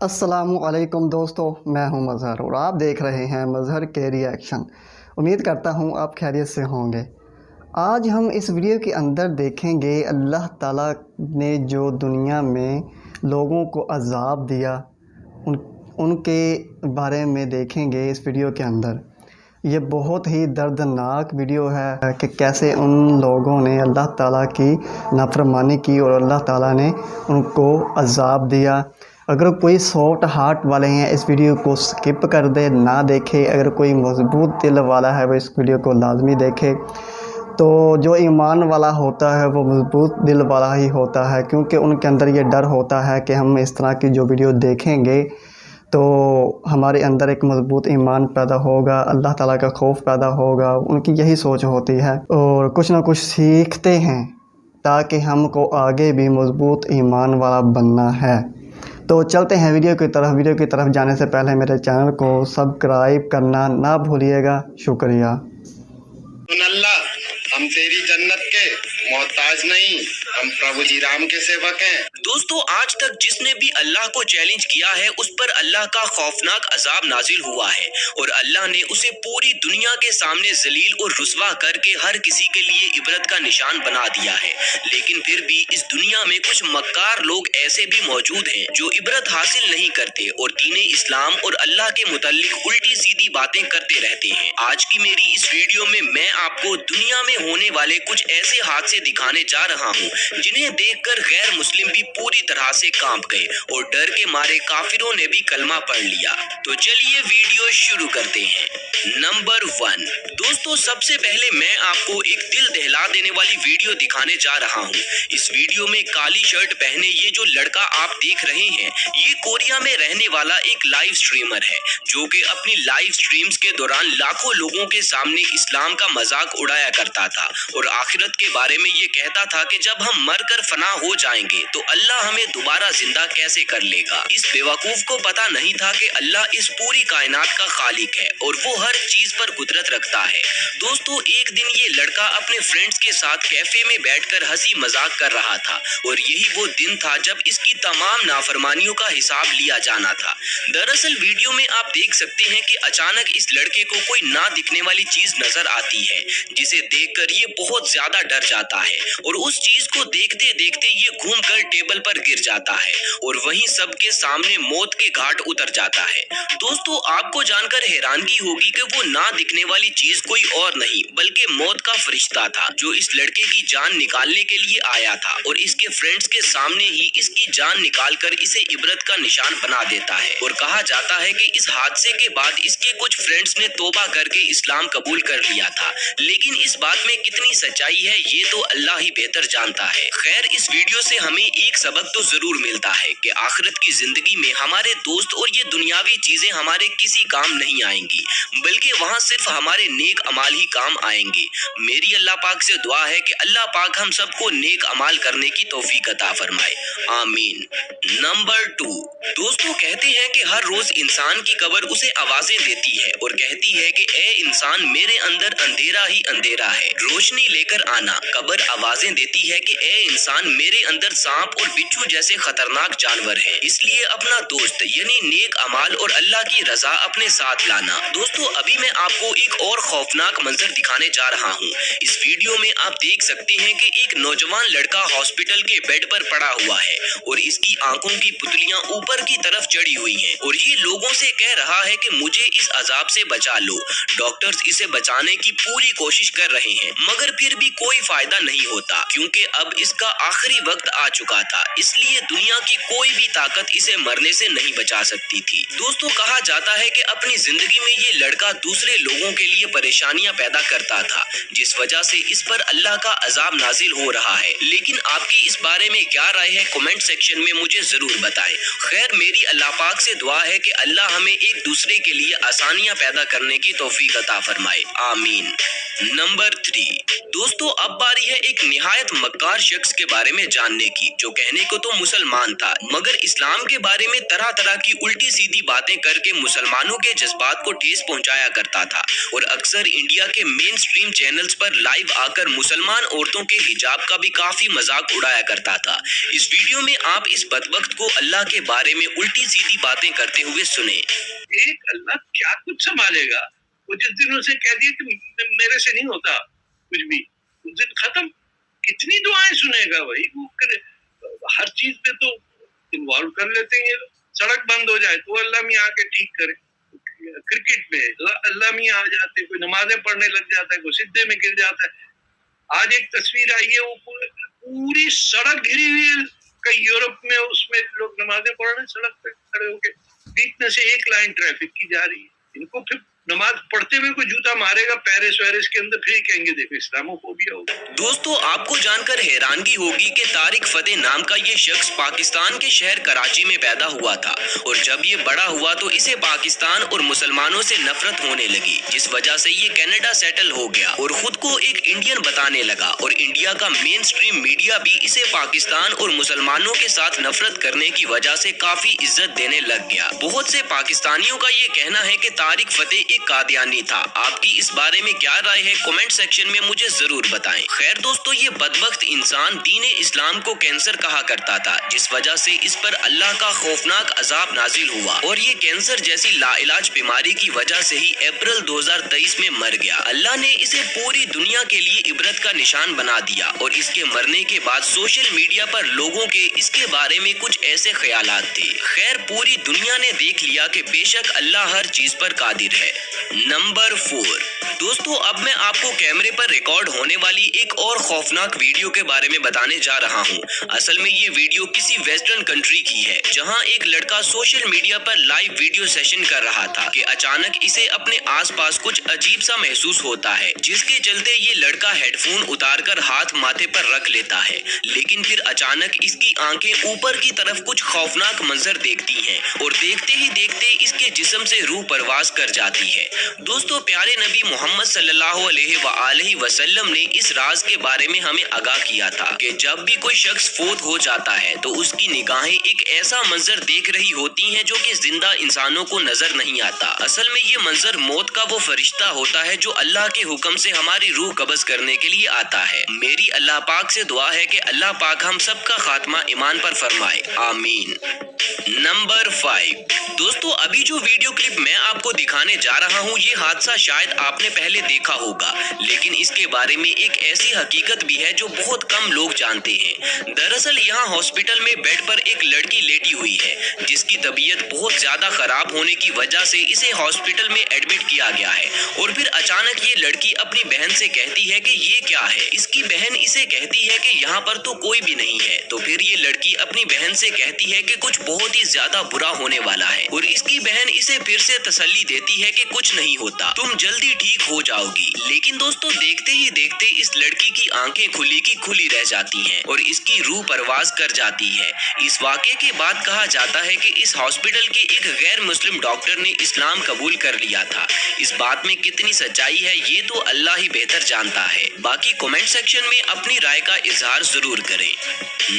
अस्सलामु अलैकुम दोस्तों, मैं हूं मज़हर और आप देख रहे हैं मज़हर के रिएक्शन। उम्मीद करता हूं आप खैरियत से होंगे। आज हम इस वीडियो के अंदर देखेंगे अल्लाह ताला ने जो दुनिया में लोगों को अज़ाब दिया उनके बारे में देखेंगे इस वीडियो के अंदर। ये बहुत ही दर्दनाक वीडियो है कि कैसे उन लोगों ने अल्लाह ताला की नाफरमानी की और अल्लाह ताला ने उनको अज़ाब दिया। अगर कोई सॉफ्ट हार्ट वाले हैं इस वीडियो को स्किप कर दे, ना देखे। अगर कोई मजबूत दिल वाला है वो इस वीडियो को लाजमी देखे। तो जो ईमान वाला होता है वो मजबूत दिल वाला ही होता है, क्योंकि उनके अंदर ये डर होता है कि हम इस तरह की जो वीडियो देखेंगे तो हमारे अंदर एक मजबूत ईमान पैदा होगा, अल्लाह ताला का खौफ पैदा होगा। उनकी यही सोच होती है और कुछ ना कुछ सीखते हैं ताकि हमको आगे भी मजबूत ईमान वाला बनना है। तो चलते हैं वीडियो की तरफ। वीडियो की तरफ जाने से पहले मेरे चैनल को सब्सक्राइब करना ना भूलिएगा। शुक्रिया। अल्लाह, हम तेरी जन्नत के मोहताज नहीं, हम प्रभु जी राम के सेवक हैं। दोस्तों, आज तक जिसने भी अल्लाह को चैलेंज किया है उस पर अल्लाह का खौफनाक अजाब नाजिल हुआ है और अल्लाह ने उसे पूरी दुनिया के सामने जलील और रुस्वा करके हर किसी के लिए इबरत का निशान बना दिया है। लेकिन फिर भी इस दुनिया में कुछ मक्कार लोग ऐसे भी मौजूद हैं जो इबरत हासिल नहीं करते और दीन इस्लाम और अल्लाह के मुताल्लिक उल्टी सीधी बातें करते रहते हैं। आज की मेरी इस वीडियो में मैं आपको दुनिया में होने वाले कुछ ऐसे हादसे दिखाने जा रहा हूँ जिन्हें देखकर गैर मुस्लिम भी पूरी तरह से कांप गए और डर के मारे काफिरों ने भी कलमा पढ़ लिया। तो चलिए वीडियो शुरू करते हैं। नंबर 1। दोस्तों, सबसे पहले मैं आपको एक दिल दहला देने वाली वीडियो दिखाने जा रहा हूँ। इस वीडियो में काली शर्ट पहने ये जो लड़का आप देख रहे हैं, ये कोरिया में रहने वाला एक लाइव स्ट्रीमर है जो कि अपनी लाइव स्ट्रीम्स के दौरान लाखों लोगों के सामने इस्लाम का मजाक उड़ाया करता था और आखिरत के बारे में ये कहता था कि जब हम मर कर फना हो जाएंगे तो अल्लाह हमें दोबारा जिंदा कैसे कर लेगा। इस बेवकूफ को पता नहीं था कि अल्लाह इस पूरी कायनात का खालिक है और वो हर चीज पर कुदरत रखता है। दोस्तों, एक दिन ये लड़का अपने फ्रेंड्स के साथ कैफे में बैठकर हंसी मजाक कर रहा था और यही वो दिन था जब इसकी तमाम नाफरमानियों का हिसाब लिया जाना था। दरअसल वीडियो में आप देख सकते हैं कि अचानक इस लड़के को कोई ना दिखने वाली चीज नजर आती है जिसे देखकर ये बहुत ज्यादा डर जाता है और उस चीज को देखते देखते ये घूमकर टेबल पर गिर जाता है और वहीं सबके सामने मौत के घाट उतर जाता है। दोस्तों, आपको जानकर हैरानगी होगी कि वो ना दिखने वाली चीज कोई और नहीं बल्कि मौत का फरिश्ता था जो इस लड़के की जान निकालने के लिए आया था और इसके फ्रेंड्स के सामने ही इसकी जान निकालकर इसे इबरत का निशान बना देता है। और कहा जाता है कि इस हादसे के बाद इसके कुछ फ्रेंड्स ने तौबा करके इस्लाम कबूल कर लिया था, लेकिन इस बात में कितनी सच्चाई है ये तो अल्लाह ही बेहतर जानता है। खैर, इस वीडियो से हमें एक सबक तो जरूर मिलता है कि आखिरत की जिंदगी में हमारे दोस्त और ये दुनियावी चीजें हमारे किसी काम नहीं आएंगी, बल्कि वहाँ सिर्फ हमारे नेक अमाल ही काम आएंगे। मेरी अल्लाह पाक से दुआ है कि अल्लाह पाक हम सबको नेक अमाल करने की तौफीक अता फरमाए, आमीन। नंबर 2। दोस्तों, कहते हैं कि हर रोज इंसान की कब्र उसे आवाजें देती है और कहती है कि ए इंसान, मेरे अंदर अंधेरा ही अंधेरा है, रोशनी लेकर आना। कब्र आवाजें देती है कि ए इंसान, मेरे अंदर सांप और बिच्छू जैसे खतरनाक जानवर हैं, इसलिए अपना दोस्त यानी नेक अमाल और अल्लाह की रजा अपने साथ लाना। दोस्तों, अभी मैं आपको एक और खौफनाक मंजर दिखाने जा रहा हूँ। इस वीडियो में आप देख सकते हैं कि एक नौजवान लड़का हॉस्पिटल के बेड पर पड़ा हुआ है और इसकी आंखों की पुतलियां ऊपर की तरफ चढ़ी हुई हैं और ये लोगों से कह रहा है कि मुझे इस अजाब से बचा लो। डॉक्टर्स इसे बचाने की पूरी कोशिश कर रहे हैं मगर फिर भी कोई फायदा नहीं होता क्योंकि अब इसका आखिरी वक्त आ चुका था, इसलिए दुनिया की कोई भी ताकत इसे मरने से नहीं बचा सकती थी। दोस्तों, कहा जाता है कि अपनी जिंदगी में ये लड़का दूसरे लोगों के लिए परेशानियां पैदा करता था जिस वजह से इस पर अल्लाह का अजाब नाजिल हो रहा है। लेकिन आपकी इस बारे में क्या राय है कमेंट सेक्शन में मुझे जरूर बताएं। खैर, मेरी अल्लाह पाक से दुआ है कि अल्लाह हमें एक दूसरे के लिए आसानियां पैदा करने की तौफीक अता फरमाए, आमीन। नंबर 3। दोस्तों, अब बारी है एक निहायत मक्कार शख्स के बारे में जानने की जो कहने को तो मुसलमान था, मगर इस्लाम के बारे में तरह तरह की उल्टी सीधी बातें करके मुसलमानों के जज्बात को ठेस पहुंचाया करता था और अक्सर इंडिया के मेन स्ट्रीम चैनल्स पर लाइव आकर मुसलमान औरतों के हिजाब का भी काफी मजाक उड़ाया करता था। इस वीडियो में आप इस बदबख्त को अल्लाह के बारे में उल्टी सीधी बातें करते हुए सुने। एक अल्लाह क्या कुछ संभालेगा? वो जिस दिन उसे कह दिया कि मेरे से नहीं होता कुछ भी, उस दिन खत्म। कितनी दुआएं सुनेगा भाई वो? हर चीज पे तो इन्वॉल्व कर लेते हैं ये लोग। सड़क बंद हो जाए तो अल्लाह मियाँ आके ठीक करे, क्रिकेट में अल्लाह मियाँ आ जाते, कोई नमाजें पढ़ने लग जाता है, कोई सिद्धे में गिर जाता है। आज एक तस्वीर आई है, वो पूरी सड़क घिरी हुई है कई यूरोप में, उसमें लोग नमाजें पढ़ रहे हैं सड़क पे खड़े होके, बीच में से एक लाइन ट्रैफिक की जा रही है। इनको फिर नमाज पढ़ते हुए कोई जूता मारेगा पेरिस वेरिस के अंदर, फिर कहेंगे देखो इस्लामोफोबिया होगा। दोस्तों, आपको जानकर हैरानगी होगी कि तारिक फतेह नाम का ये शख्स पाकिस्तान के शहर कराची में पैदा हुआ था और जब ये बड़ा हुआ तो इसे पाकिस्तान और मुसलमानों से नफरत होने लगी, जिस वजह से ये कनाडा सेटल हो गया और खुद को एक इंडियन बताने लगा और इंडिया का मेन स्ट्रीम मीडिया भी इसे पाकिस्तान और मुसलमानों के साथ नफरत करने की वजह से काफी इज्जत देने लग गया। बहुत से पाकिस्तानियों का ये कहना है कि तारिक फतेह एक कादियानी था। आपकी इस बारे में क्या राय है? कमेंट सेक्शन में मुझे जरूर बताएं। खैर दोस्तों, ये बदबख्त इंसान दीन इस्लाम को कैंसर कहा करता था, जिस वजह से इस पर अल्लाह का खौफनाक अजाब नाजिल हुआ और ये कैंसर जैसी लाइलाज बीमारी की वजह से ही अप्रैल 2023 में मर गया। अल्लाह ने इसे पूरी दुनिया के लिए इबरत का निशान बना दिया और इसके मरने के बाद सोशल मीडिया पर लोगों के इसके बारे में कुछ ऐसे ख्यालात थे। खैर, पूरी दुनिया ने देख लिया कि बेशक अल्लाह हर चीज पर कादिर है। नंबर 4 दोस्तों, अब मैं आपको कैमरे पर रिकॉर्ड होने वाली एक और खौफनाक वीडियो के बारे में बताने जा रहा हूँ। असल में ये वीडियो किसी वेस्टर्न कंट्री की है, जहाँ एक लड़का सोशल मीडिया पर लाइव वीडियो सेशन कर रहा था कि अचानक इसे अपने आसपास कुछ अजीब सा महसूस होता है, जिसके चलते ये लड़का हेडफोन उतारकर हाथ माथे पर रख लेता है, लेकिन फिर अचानक इसकी आंखें ऊपर की तरफ कुछ खौफनाक मंजर देखती हैं और देखते ही देखते इसके जिस्म से रूह परवाज कर जाती है। दोस्तों, प्यारे नबी मोहम्मद सल्लल्लाहु अलैहि वसल्लम ने इस राज के बारे में हमें आगाह किया था कि जब भी कोई शख्स फोत हो जाता है तो उसकी निगाहें एक ऐसा मंजर देख रही होती हैं जो कि जिंदा इंसानों को नजर नहीं आता। असल में ये मंजर मौत का वो फरिश्ता होता है जो अल्लाह के हुक्म से हमारी रूह कब्ज करने के लिए आता है। मेरी अल्लाह पाक से दुआ है कि अल्लाह पाक हम सबका खात्मा ईमान पर फरमाए, आमीन। नंबर 5 दोस्तों, अभी जो वीडियो क्लिप मैं आपको दिखाने जा रहा हूँ, ये हादसा शायद आपने पहले देखा होगा, लेकिन इसके बारे में एक ऐसी हकीकत भी है जो बहुत कम लोग जानते हैं। दरअसल यहाँ हॉस्पिटल में बेड पर एक लड़की लेटी हुई है, जिसकी तबीयत बहुत ज्यादा खराब होने की वजह से इसे हॉस्पिटल में एडमिट किया गया है और फिर अचानक ये लड़की अपनी बहन से कहती है कि ये क्या है। इसकी बहन इसे कहती है कि यहाँ पर तो कोई भी नहीं है। तो फिर ये लड़की अपनी बहन से कहती है कि कुछ बहुत ही ज्यादा बुरा होने वाला है और इसकी बहन इसे फिर से तसल्ली देती है कि कुछ नहीं होता, तुम जल्दी ठीक हो जाओगी। लेकिन दोस्तों, देखते ही देखते इस लड़की की आंखें खुली की खुली रह जाती हैं और इसकी रूह परवाज कर जाती है। इस वाक़े के बाद कहा जाता है कि इस हॉस्पिटल के एक गैर मुस्लिम डॉक्टर ने इस्लाम कबूल कर लिया था। इस बात में कितनी सच्चाई है ये तो अल्लाह ही बेहतर जानता है। बाकी कमेंट सेक्शन में अपनी राय का इजहार जरूर करें।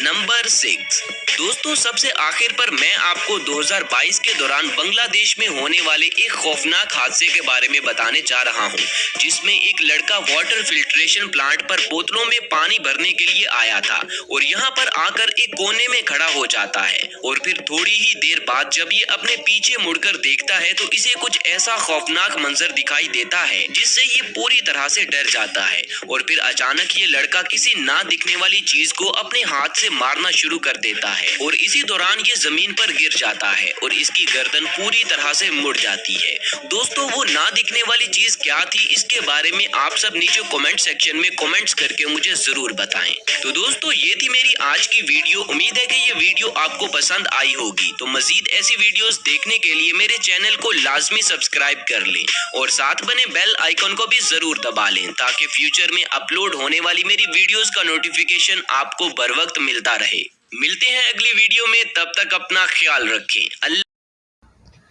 नंबर 6 दोस्तों, सबसे आखिर पर मैं आपको 2022 के दौरान बांग्लादेश में होने वाले एक खौफनाक हादसे के बारे में बताने जा रहा हूं, जिसमें एक लड़का वाटर फिल्ट्रेशन प्लांट पर बोतलों में पानी भरने के लिए आया था और यहां पर आकर एक कोने में खड़ा हो जाता है और फिर थोड़ी ही देर बाद जब ये अपने पीछे मुड़कर देखता है तो इसे कुछ ऐसा खौफनाक मंजर दिखाई देता है जिससे ये पूरी तरह से डर जाता है और फिर अचानक ये लड़का किसी ना दिखने वाली चीज को अपने हाथ से मारना शुरू कर देता है और इसी दौरान ये जमीन पर गिर जाता है और इसकी गर्दन पूरी तरह से मुड़ जाती है। दोस्तों, वो ना दिखने वाली चीज क्या थी, इसके बारे में आप सब नीचे कमेंट सेक्शन में कमेंट्स करके मुझे जरूर बताएं। तो दोस्तों, ये थी मेरी आज की वीडियो। उम्मीद है कि ये वीडियो आपको पसंद आई होगी। तो मजीद ऐसी वीडियोस देखने के लिए मेरे चैनल को लाजमी सब्सक्राइब कर लें और साथ बने बेल आइकन को भी जरूर दबा लें ताकि फ्यूचर में अपलोड होने वाली मेरी वीडियोस का नोटिफिकेशन आपको बर वक्त मिलता रहे। मिलते हैं अगली वीडियो में, तब तक अपना ख्याल रखें।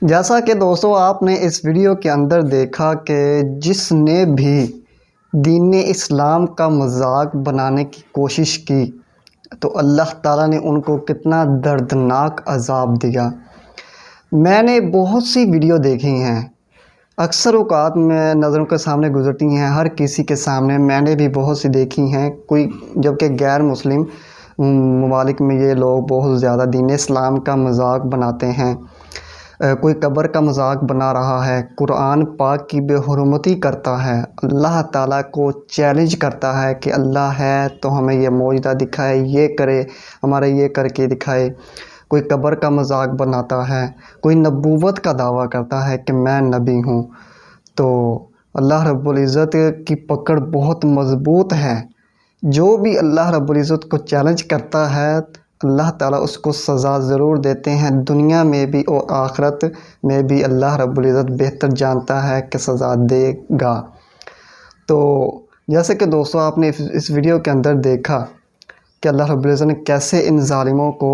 जैसा कि दोस्तों आपने इस वीडियो के अंदर देखा कि जिसने भी दीन इस्लाम का मजाक बनाने की कोशिश की, تو اللہ تعالیٰ نے ان کو کتنا دردناک عذاب دیا۔ میں نے بہت سی ویڈیو دیکھی ہیں، اکثر اوقات میں نظروں کے سامنے گزرتی ہیں، ہر کسی کے سامنے، میں نے بھی بہت سی دیکھی ہیں، کوئی جبکہ غیر مسلم ممالک میں یہ لوگ بہت زیادہ دین اسلام کا مذاق بناتے ہیں، کوئی قبر کا مذاق بنا رہا ہے، قرآن پاک کی بے حرمتی کرتا ہے، اللہ تعالیٰ کو چیلنج کرتا ہے کہ اللہ ہے تو ہمیں یہ معجزہ دکھائے، یہ کرے، ہمارے یہ کر کے دکھائے، کوئی قبر کا مذاق بناتا ہے، کوئی نبوت کا دعویٰ کرتا ہے کہ میں نبی ہوں۔ تو اللہ رب العزت کی پکڑ بہت مضبوط ہے، جو بھی اللہ رب العزت کو چیلنج کرتا ہے اللہ تعالیٰ اس کو سزا ضرور دیتے ہیں، دنیا میں بھی اور آخرت میں بھی اللہ رب العزت بہتر جانتا ہے کہ سزا دے گا۔ تو جیسے کہ دوستو آپ نے اس ویڈیو کے اندر دیکھا کہ اللہ رب العزت نے کیسے ان ظالموں کو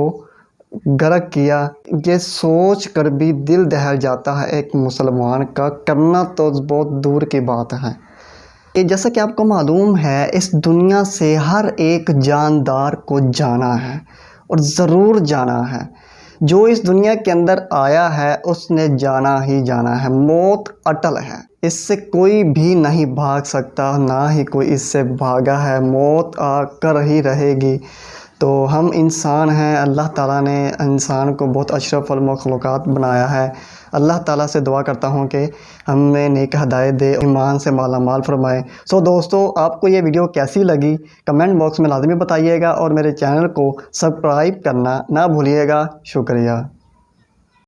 غرق کیا، یہ سوچ کر بھی دل دہل جاتا ہے ایک مسلمان کا، کرنا تو بہت دور کی بات ہے۔ کہ جیسا کہ آپ کو معلوم ہے اس دنیا سے ہر ایک جاندار کو جانا ہے اور ضرور جانا ہے، جو اس دنیا کے اندر آیا ہے اس نے جانا ہی جانا ہے، موت اٹل ہے، اس سے کوئی بھی نہیں بھاگ سکتا، نہ ہی کوئی اس سے بھاگا ہے، موت آ کر ہی رہے گی۔ تو ہم انسان ہیں، اللہ تعالیٰ نے انسان کو بہت اشرف المخلوقات بنایا ہے۔ اللہ تعالیٰ سے دعا کرتا ہوں کہ ہمیں نیک ہدایت دے، ایمان سے مالا مال فرمائے۔ سو دوستو آپ کو یہ ویڈیو کیسی لگی کمنٹ باکس میں لازمی بتائیے گا، اور میرے چینل کو سبسکرائب کرنا نہ بھولیے گا۔ شکریہ۔